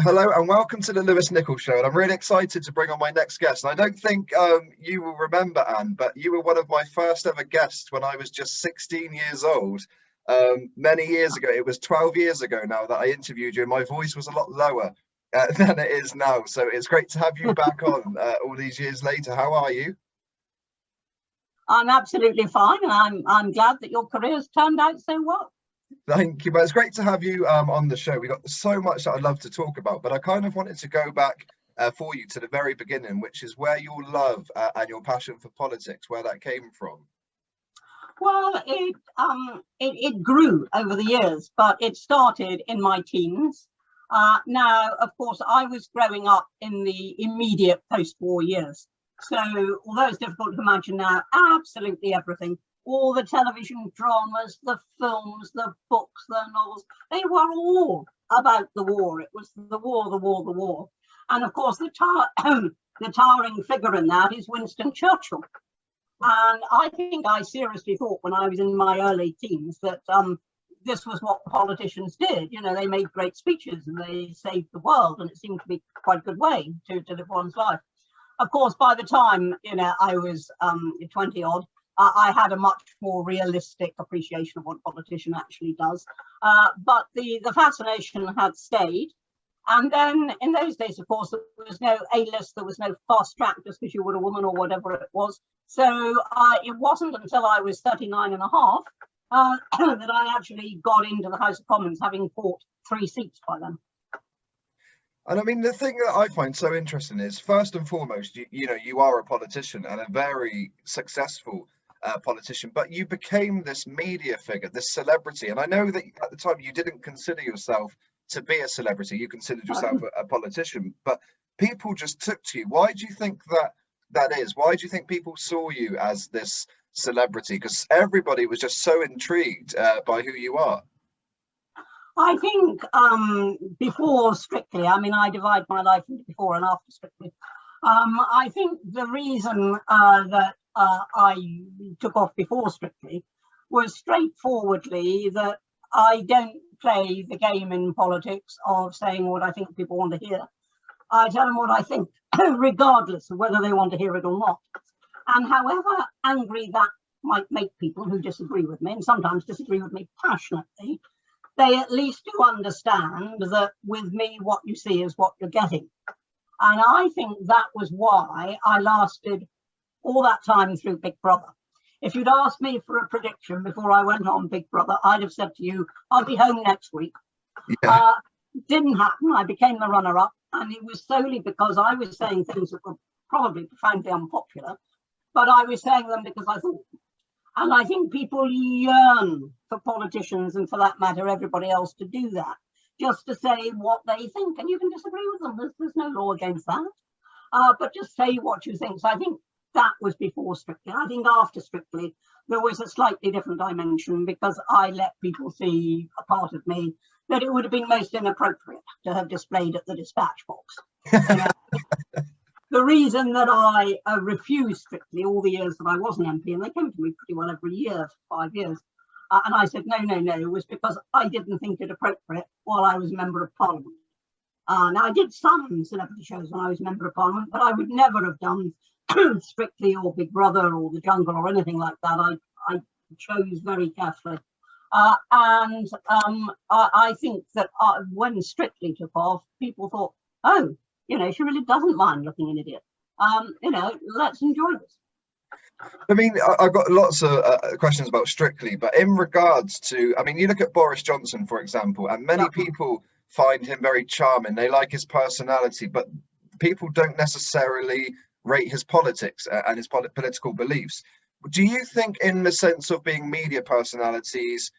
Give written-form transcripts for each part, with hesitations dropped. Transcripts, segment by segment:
Hello and welcome to the Lewis Nichols Show, and I'm really excited to bring on my next guest. And I don't think you will remember, Anne, but you were one of my first ever guests when I was just 16 years old. Many years ago, it was 12 years ago now that I interviewed you, and my voice was a lot lower than it is now. So it's great to have you back on all these years later. How are you? I'm absolutely fine, and I'm glad that your career's turned out so well. Thank you, but it's great to have you on the show. We got so much that I'd love to talk about, but I kind of wanted to go back for you to the very beginning, which is where your love and your passion for politics, where that came from. Well, it grew over the years, but it started in my teens. Now, of course, I was growing up in the immediate post-war years. So although it's difficult to imagine now, absolutely everything, all the television dramas, the films, the books, the novels, they were all about the war. It was the war, the war, the war. And of course, the towering figure in that is Winston Churchill. And I think I seriously thought when I was in my early teens that this was what politicians did. You know, they made great speeches and they saved the world, and it seemed to be quite a good way to live one's life. Of course, by the time, you know, I was 20 odd, I had a much more realistic appreciation of what a politician actually does. But the fascination had stayed. And then in those days, of course, there was no A-list, there was no fast track just because you were a woman or whatever it was. So it wasn't until I was 39 and a half that I actually got into the House of Commons, having fought 3 seats by then. And I mean, the thing that I find so interesting is, first and foremost, you know, you are a politician and a very successful politician, but you became this media figure, this celebrity. And I know that at the time you didn't consider yourself to be a celebrity, you considered yourself a politician, but people just took to you. Why do you think that is? Why do you think people saw you as this celebrity? Because everybody was just so intrigued by who you are. I think before Strictly, I mean, I divide my life into before and after Strictly. I think the reason that I took off before Strictly was straightforwardly that I don't play the game in politics of saying what I think people want to hear. I tell them what I think, regardless of whether they want to hear it or not. And however angry that might make people who disagree with me, and sometimes disagree with me passionately, they at least do understand that with me, what you see is what you're getting. And I think that was why I lasted all that time through Big Brother. If you'd asked me for a prediction before I went on Big Brother, I'd have said to you, I'll be home next week. Yeah. Didn't happen. I became the runner-up, and it was solely because I was saying things that were probably profoundly unpopular, but I was saying them because I thought. And I think people yearn for politicians, and for that matter, everybody else, to do that, just to say what they think. And you can disagree with them. There's no law against that. But just say what you think. So I think that was before Strictly. I think after Strictly, there was a slightly different dimension, because I let people see a part of me that it would have been most inappropriate to have displayed at the dispatch box. The reason that I refused Strictly all the years that I was an MP, and they came to me pretty well every year for 5 years, and I said no, was because I didn't think it appropriate while I was a Member of Parliament. Now, I did some celebrity shows when I was Member of Parliament, but I would never have done Strictly or Big Brother or The Jungle or anything like that. I chose very carefully. And I think that when Strictly took off, people thought, oh, you know, she really doesn't mind looking an idiot. You know, let's enjoy this. I mean, I've got lots of questions about Strictly, but in regards to, I mean, you look at Boris Johnson, for example, and many people find him very charming. They like his personality, but people don't necessarily rate his politics and his political beliefs. Do you think, in the sense of being media personalities,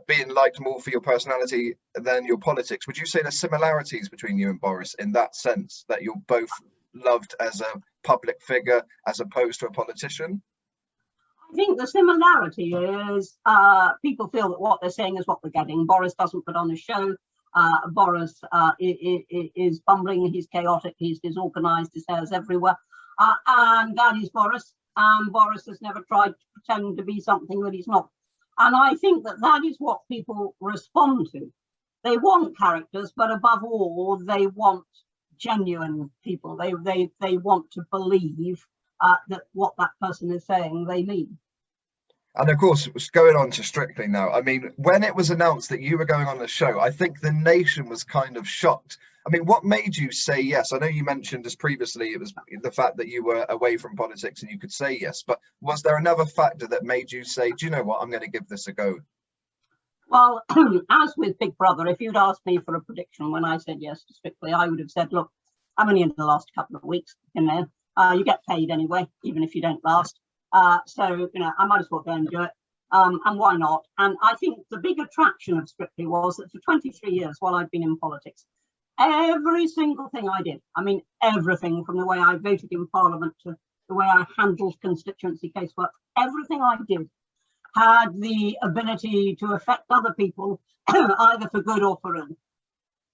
being liked more for your personality than your politics, would you say there's similarities between you and Boris in that sense, that you're both loved as a public figure as opposed to a politician? I think the similarity is people feel that what they're saying is what they're getting. Boris doesn't put on a show. Boris is bumbling, he's chaotic, he's disorganized, his hair's everywhere. And that is Boris. Boris has never tried to pretend to be something that he's not. And I think that that is what people respond to. They want characters, but above all, they want genuine people. They want to believe that what that person is saying, they mean. And of course, going on to Strictly now, I mean, when it was announced that you were going on the show, I think the nation was kind of shocked. I mean, what made you say yes? I know you mentioned as previously it was the fact that you were away from politics and you could say yes, but was there another factor that made you say, do you know what, I'm going to give this a go? Well, as with Big Brother, if you'd asked me for a prediction when I said yes to Strictly, I would have said, look, I'm only in the last couple of weeks in there. You get paid anyway, even if you don't last. So, you know, I might as well go and do it. And why not? And I think the big attraction of Strictly was that for 23 years while I'd been in politics, every single thing I did, I mean, everything from the way I voted in Parliament to the way I handled constituency casework, everything I did had the ability to affect other people, either for good or for ill.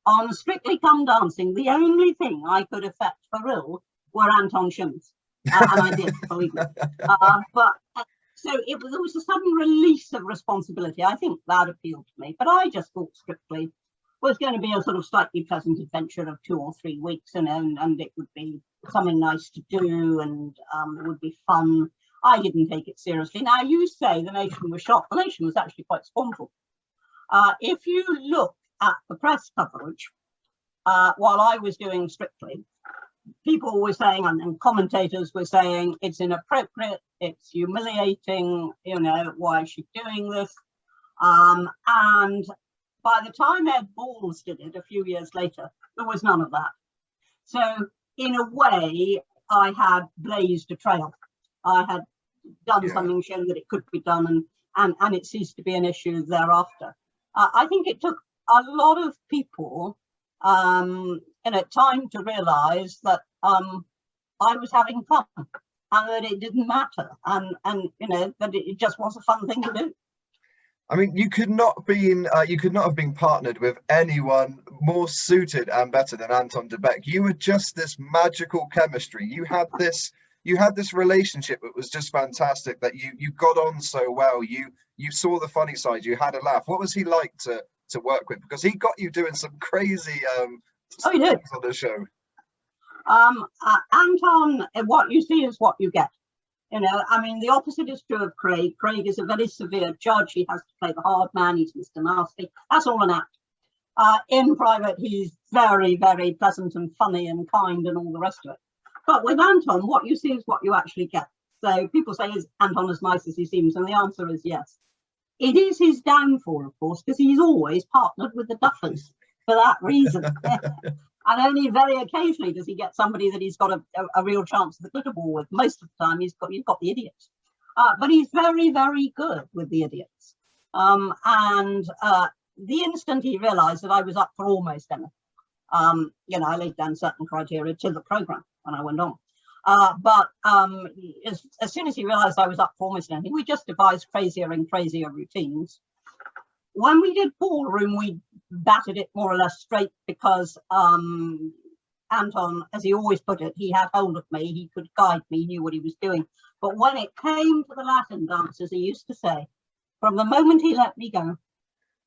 On Strictly Come Dancing, the only thing I could affect for ill were Anton Shimmers. And I did, believe me. So there was a sudden release of responsibility. I think that appealed to me. But I just thought Strictly was going to be a sort of slightly pleasant adventure of 2 or 3 weeks, and it would be something nice to do, and it would be fun. I didn't take it seriously. Now, you say the nation was shocked. The nation was actually quite scornful. If you look at the press coverage while I was doing Strictly, people were saying, and commentators were saying, it's inappropriate, it's humiliating, you know, why is she doing this? And by the time Ed Balls did it a few years later, there was none of that. So in a way, I had blazed a trail. I had done something, shown that it could be done, and it ceased to be an issue thereafter. I think it took a lot of people time to realize that I was having fun and that it didn't matter, and you know, that it just was a fun thing to do. I mean, you could not have been partnered with anyone more suited and better than Anton de Beck. You were just this magical chemistry. You had this relationship that was just fantastic, that you got on so well. You saw the funny side, you had a laugh. What was he like to work with? Because he got you doing some crazy he did on the show. Anton, what you see is what you get. You know, I mean, the opposite is true of Craig. Craig is a very severe judge. He has to play the hard man. He's Mr. Nasty. That's all an act. In private, he's very, very pleasant and funny and kind and all the rest of it. But with Anton, what you see is what you actually get. So people say, is Anton as nice as he seems? And the answer is yes. It is his downfall, of course, because he's always partnered with the duffers for that reason. And only very occasionally does he get somebody that he's got a real chance of the glitter ball with. Most of the time, you've got the idiots. But he's very, very good with the idiots. The instant he realised that I was up for almost anything, you know, I laid down certain criteria to the programme when I went on. As soon as he realised I was up for almost anything, we just devised crazier and crazier routines. When we did Ballroom, we batted it more or less straight because Anton, as he always put it, he had hold of me, he could guide me, he knew what he was doing. But when it came to the Latin dances, he used to say, from the moment he let me go,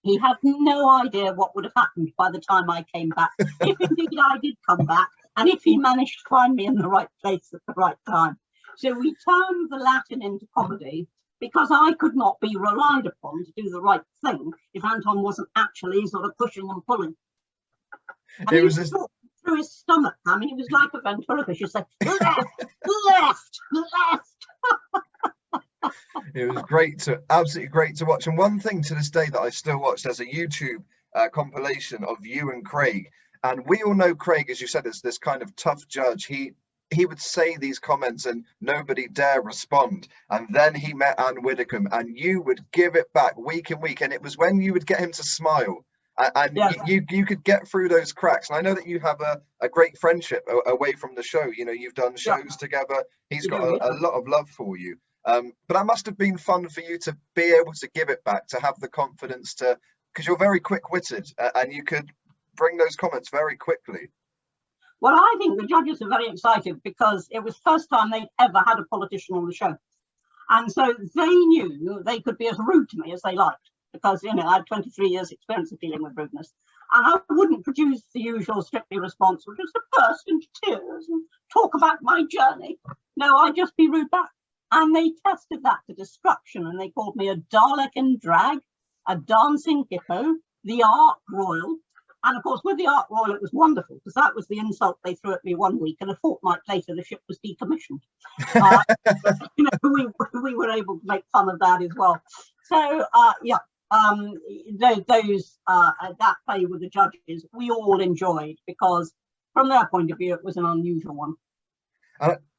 he had no idea what would have happened by the time I came back, if indeed I did come back, and if he managed to find me in the right place at the right time. So we turned the Latin into comedy, because I could not be relied upon to do the right thing if Anton wasn't actually sort of pushing and pulling. And it was through his stomach. I mean, it was like a ventriloquist. You say, left, left, left. It was absolutely great to watch. And one thing to this day that I still watch, there's a YouTube compilation of you and Craig. And we all know Craig, as you said, is this kind of tough judge. He would say these comments and nobody dare respond. And then he met Ann Widdecombe and you would give it back week in week. And it was when you would get him to smile And Yes, you could get through those cracks. And I know that you have a great friendship away from the show. You know, you've done yeah, shows together. He's you got do. a lot of love for you. But that must have been fun for you to be able to give it back, to have the confidence to, because you're very quick-witted and you could bring those comments very quickly. Well, I think the judges are very excited because it was the first time they'd ever had a politician on the show. And so they knew they could be as rude to me as they liked, because, you know, I had 23 years experience of dealing with rudeness. And I wouldn't produce the usual Strictly response, which was to burst into tears and talk about my journey. No, I'd just be rude back. And they tested that to destruction. And they called me a Dalek in drag, a dancing hippo, the Ark Royal. And of course, with the Ark Royal, it was wonderful, because that was the insult they threw at me one week, and a fortnight later, the ship was decommissioned. You know, we were able to make fun of that as well. So, yeah, that play with the judges, we all enjoyed, because from their point of view, it was an unusual one.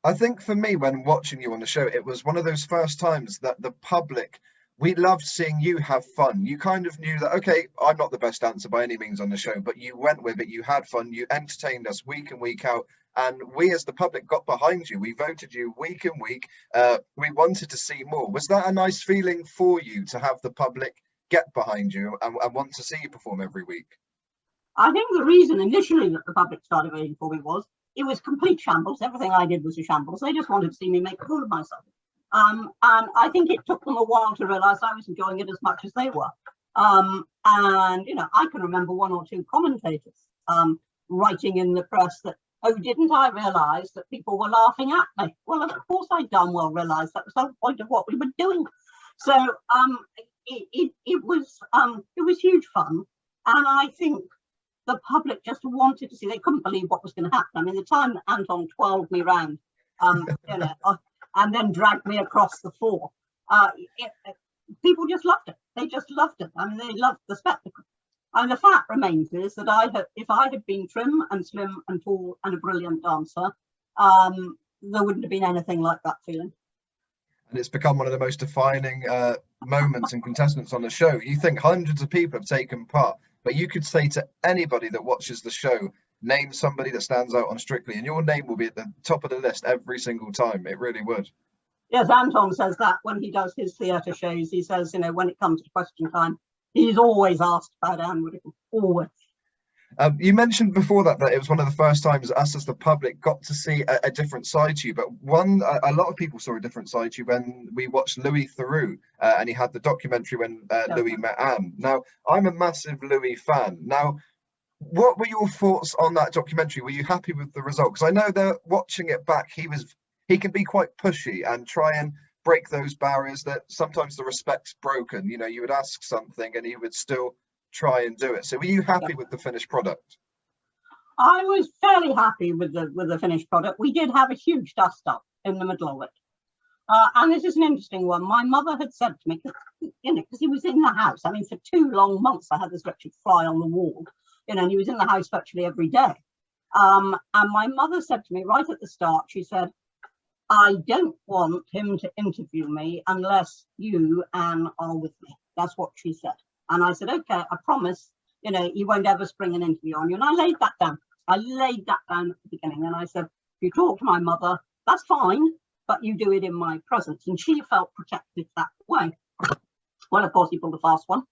I think for me, when watching you on the show, it was one of those first times that the public, we loved seeing you have fun. You kind of knew that, okay, I'm not the best dancer by any means on the show, but you went with it, you had fun, you entertained us week in, week out. And we as the public got behind you. We voted you week in, week. We wanted to see more. Was that a nice feeling for you to have the public get behind you and want to see you perform every week? I think the reason initially that the public started voting for me was it was complete shambles. Everything I did was a shambles. They just wanted to see me make a fool of myself. And I think it took them a while to realize I was enjoying it as much as they were. And, you know, I can remember one or two commentators writing in the press that, oh, didn't I realize that people were laughing at me? Well, of course I damn well realized that was the whole point of what we were doing. So it was huge fun. And I think the public just wanted to see, they couldn't believe what was going to happen. I mean, the time that Anton twirled me round, you know, and then dragged me across the floor, people just loved it. They just loved it. I mean, they loved the spectacle. And the fact remains is that if I had been trim and slim and tall and a brilliant dancer, there wouldn't have been anything like that feeling. And it's become one of the most defining moments and contestants on the show. You think hundreds of people have taken part, but you could say to anybody that watches the show, name somebody that stands out on Strictly, and your name will be at the top of the list every single time. It really would. Yes, Anton says that when he does his theatre shows. He says, you know, when it comes to question time, he's always asked about Ann Widdecombe, always. You mentioned before that it was one of the first times us as the public got to see a different side to you, but a lot of people saw a different side to you when we watched Louis Theroux, and he had the documentary when Louis met Anne. Now, I'm a massive Louis fan. Now, what were your thoughts on that documentary? Were you happy with the result? Because I know that watching it back, he can be quite pushy and try and break those barriers that sometimes the respect's broken. You know, you would ask something and he would still try and do it. So were you happy with the finished product? I was fairly happy with the finished product. We did have a huge dust up in the middle of it. And this is an interesting one. My mother had said to me, you know, because he was in the house. I mean, for 2 long months, I had this wretched fly on the wall, you know, and he was in the house virtually every day. And my mother said to me right at the start, she said, I don't want him to interview me unless you, Anne, are with me. That's what she said. And I said, okay, I promise, you know, he won't ever spring an interview on you. And I laid that down. I laid that down at the beginning. And I said, if you talk to my mother, that's fine, but you do it in my presence. And she felt protected that way. Well, of course, he pulled a fast one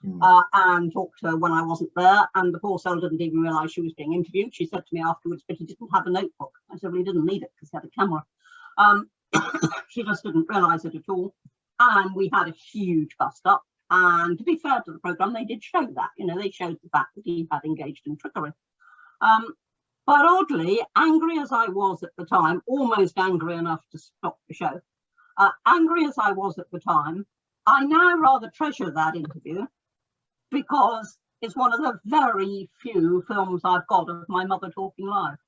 and talked to her when I wasn't there. And the poor soul didn't even realize she was being interviewed. She said to me afterwards, but he didn't have a notebook. I said, well, he didn't need it because he had a camera. She just didn't realize it at all. And we had a huge bust up. And to be fair to the programme, they did show that. You know, they showed the fact that he had engaged in trickery. But oddly, angry as I was at the time, almost angry enough to stop the show, angry as I was at the time, I now rather treasure that interview because it's one of the very few films I've got of my mother talking live.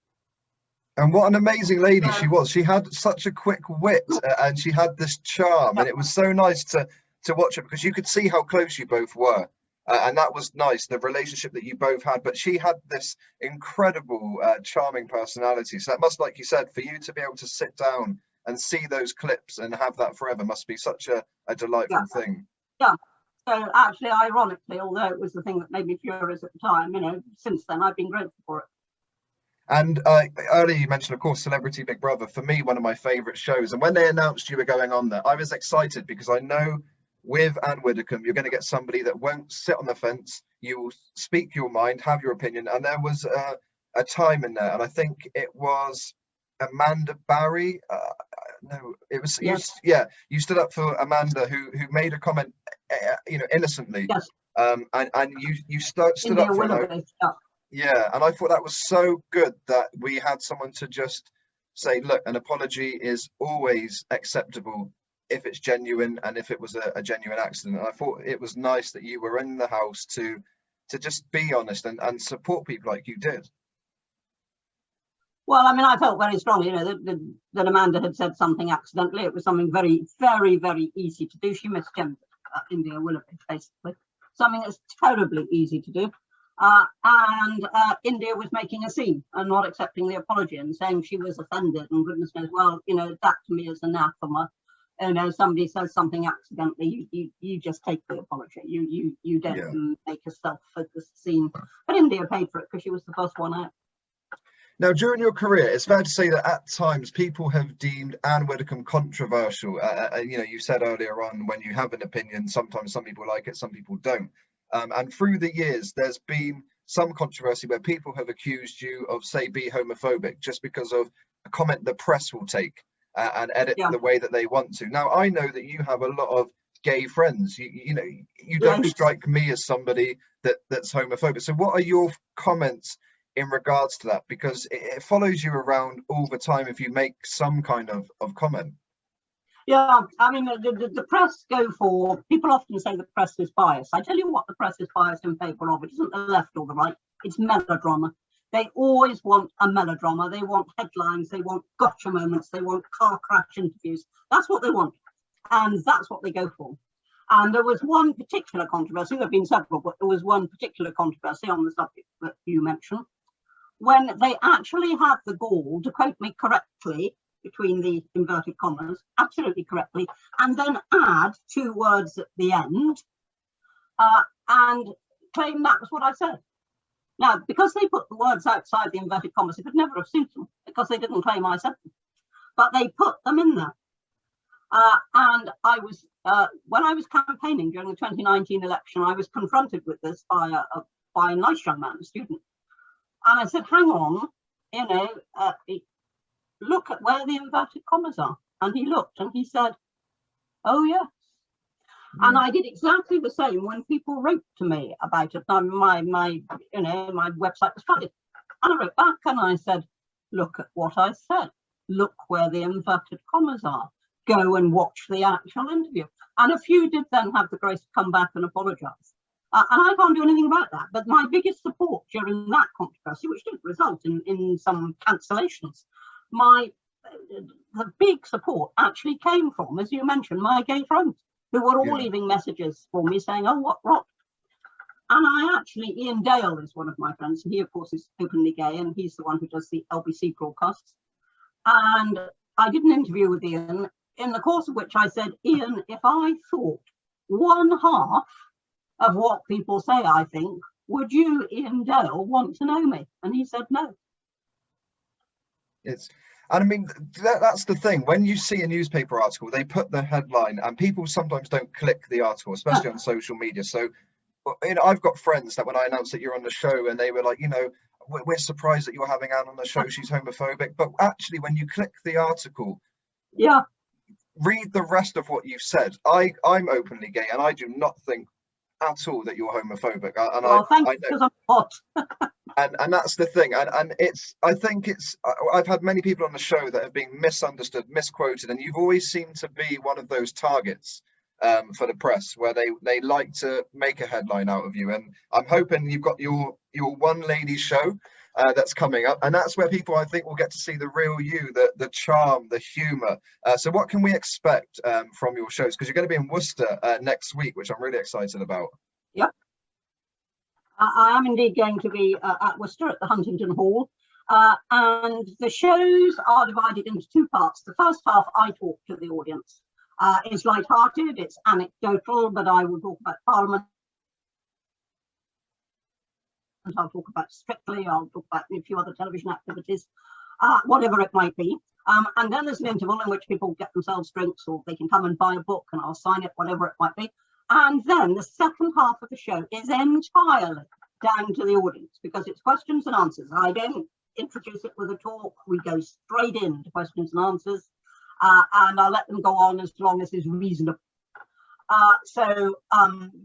And what an amazing lady she was. She had such a quick wit and she had this charm, and it was so nice to watch it because you could see how close you both were. And that was nice, the relationship that you both had. But she had this incredible, charming personality. So that must, like you said, for you to be able to sit down and see those clips and have that forever must be such a delightful thing. Yeah. So actually, ironically, although it was the thing that made me furious at the time, since then I've been grateful for it. And earlier you mentioned, of course, Celebrity Big Brother. For me, one of my favourite shows. And when they announced you were going on there, I was excited because I know with Ann Widdecombe, you're going to get somebody that won't sit on the fence. You will speak your mind, have your opinion. And there was a time in there, and I think it was Amanda Barry. No, it was you. Yes. Yeah, you stood up for Amanda, who made a comment, innocently. Yes. And you stood India up for it. Willoughby. Yeah. Yeah, and I thought that was so good that we had someone to just say, look, an apology is always acceptable if it's genuine and if it was a genuine accident. And I thought it was nice that you were in the house to just be honest and support people like you did. Well, I mean, I felt very strongly, that Amanda had said something accidentally. It was something very, very, very easy to do. She misgendered India Willoughby, basically. Something that's terribly easy to do. And India was making a scene and not accepting the apology and saying she was offended, and goodness knows, well, that to me is anathema. Somebody says something accidentally, you just take the apology. You don't make a self-focused scene. But India paid for it because she was the first one out. Now, during your career, it's fair to say that at times people have deemed Ann Widdecombe controversial. You said earlier on, when you have an opinion, sometimes some people like it, some people don't. And through the years, there's been some controversy where people have accused you of, say, being homophobic just because of a comment the press will take and edit the way that they want to. Now, I know that you have a lot of gay friends. You don't strike me as somebody that's homophobic. So what are your comments in regards to that? Because it follows you around all the time if you make some kind of comment. Yeah, I mean, the press go for, people often say the press is biased. I tell you what the press is biased in favour of. It isn't the left or the right, it's melodrama. They always want a melodrama. They want headlines, they want gotcha moments, they want car crash interviews. That's what they want. And that's what they go for. And there was one particular controversy, there have been several, but there was one particular controversy on the subject that you mentioned, when they actually had the gall, to quote me correctly, between the inverted commas, absolutely correctly, and then add 2 words at the end and claim that was what I said. Now, because they put the words outside the inverted commas, it could never have suited them because they didn't claim I said them, but they put them in there. And I was, when I was campaigning during the 2019 election, I was confronted with this by a nice young man, a student. And I said, hang on, look at where the inverted commas are. And he looked and he said, oh, yes. Yeah. And I did exactly the same when people wrote to me about it. My website was flooded. And I wrote back and I said, look at what I said. Look where the inverted commas are. Go and watch the actual interview. And a few did then have the grace to come back and apologise. And I can't do anything about that. But my biggest support during that controversy, which did result in some cancellations, the big support actually came from, as you mentioned, my gay friends, who were all leaving messages for me saying, oh, what rot. And Ian Dale is one of my friends, and he, of course, is openly gay, and he's the one who does the LBC broadcasts. And I did an interview with Ian, in the course of which I said, Ian, if I thought one half of what people say I think, would you, Ian Dale, want to know me? And he said no. And I mean, that's the thing. When you see a newspaper article, they put the headline and people sometimes don't click the article, especially on social media. So, I've got friends that when I announced that you're on the show and they were like, we're surprised that you're having Ann on the show. She's homophobic. But actually, when you click the article, read the rest of what you've said. I'm openly gay and I do not think at all that you're homophobic. Thank you, because I'm hot. And that's the thing, and I've had many people on the show that have been misunderstood, misquoted, and you've always seemed to be one of those targets for the press, where they like to make a headline out of you. And I'm hoping you've got your one lady show that's coming up, and that's where people, I think, will get to see the real you, the charm, the humor. So what can we expect from your shows, because you're going to be in Worcester next week, which I'm really excited about? Yep. I am indeed going to be at Worcester at the Huntington Hall, and the shows are divided into 2 parts. The first half, I talk to the audience, It's light-hearted, it's anecdotal, but I will talk about Parliament. I'll talk about Strictly, I'll talk about a few other television activities, whatever it might be. And then there's an interval in which people get themselves drinks, or they can come and buy a book and I'll sign it, whatever it might be. And then the second half of the show is entirely down to the audience, because it's questions and answers. I don't introduce it with a talk. We go straight into questions and answers, and I'll let them go on as long as it's reasonable.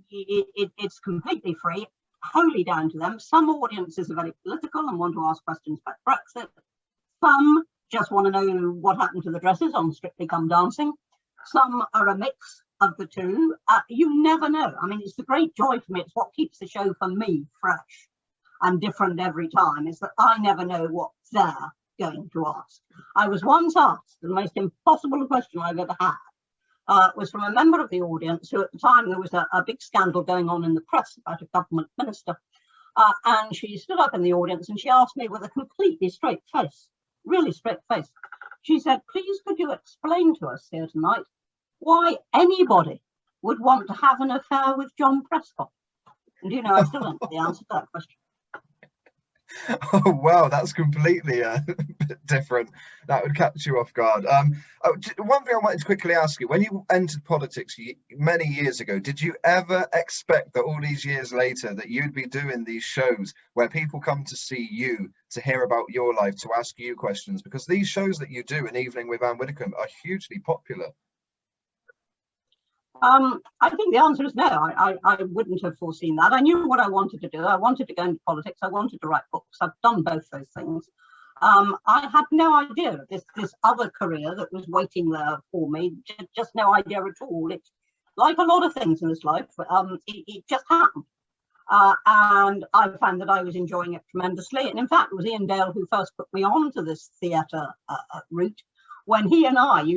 It's completely free, wholly down to them. Some audiences are very political and want to ask questions about Brexit. Some just want to know what happened to the dresses on Strictly Come Dancing. Some are a mix of the two. You never know. I mean, it's the great joy for me. It's what keeps the show for me fresh and different every time, is that I never know what they're going to ask. I was once asked the most impossible question I've ever had. Was from a member of the audience who, at the time, there was a big scandal going on in the press about a government minister. And she stood up in the audience and she asked me with a completely straight face, really straight face. She said, "Please, could you explain to us here tonight why anybody would want to have an affair with John Prescott?" And you know, I still don't know the answer to that question. Oh wow, that's completely different. That would catch you off guard. One thing I wanted to quickly ask you: when you entered politics many years ago, did you ever expect that all these years later that you'd be doing these shows where people come to see you, to hear about your life, to ask you questions? Because these shows that you do, An Evening with Ann Widdecombe, are hugely popular. I think the answer is no. I wouldn't have foreseen that. I knew what I wanted to do. I wanted to go into politics. I wanted to write books. I've done both those things. I had no idea of this other career that was waiting there for me. Just no idea at all. It's like a lot of things in this life. It just happened. And I found that I was enjoying it tremendously. And in fact, it was Ian Dale who first put me on to this theatre route. When he and I he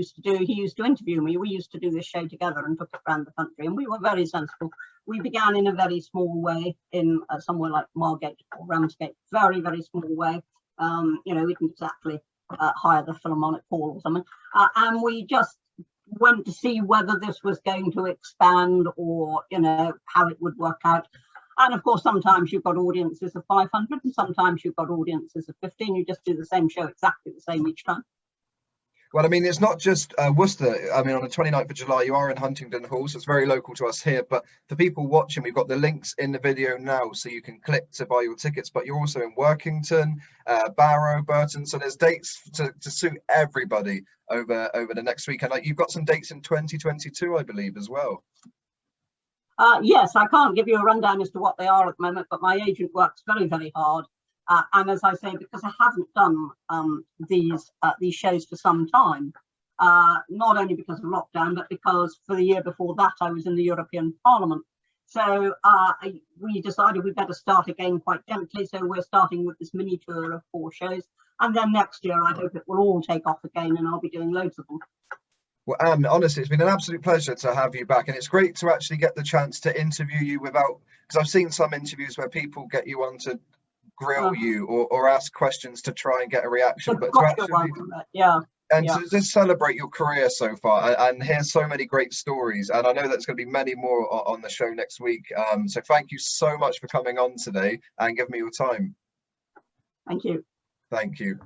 used to interview me, we used to do this show together and took it around the country, and we were very sensible. We began in a very small way in somewhere like Margate or Ramsgate, very, very small way. You know, we didn't exactly hire the Philharmonic Hall or something. And we just went to see whether this was going to expand, or, you know, how it would work out. And of course, sometimes you've got audiences of 500 and sometimes you've got audiences of 15. You just do the same show exactly the same each time. Well, I mean, it's not just Worcester. I mean, on the 29th of July, you are in Huntingdon Hall, so it's very local to us here. But for people watching, we've got the links in the video now, so you can click to buy your tickets. But you're also in Workington, Barrow, Burton. So there's dates to suit everybody over the next week. And you've got some dates in 2022, I believe, as well. Yes, I can't give you a rundown as to what they are at the moment, but my agent works very, very hard. And as I say, because I haven't done these shows for some time, not only because of lockdown, but because for the year before that, I was in the European Parliament. So we decided we'd better start again quite gently. So we're starting with this mini tour of 4 shows. And then next year, I hope it will all take off again and I'll be doing loads of them. Well, Anne, honestly, it's been an absolute pleasure to have you back. And it's great to actually get the chance to interview you without, because I've seen some interviews where people get you on to grill you or ask questions to try and get a reaction, but to actually to just celebrate your career so far and hear so many great stories. And I know there's going to be many more on the show next week. So thank you so much for coming on today and giving me your time. Thank you. Thank you.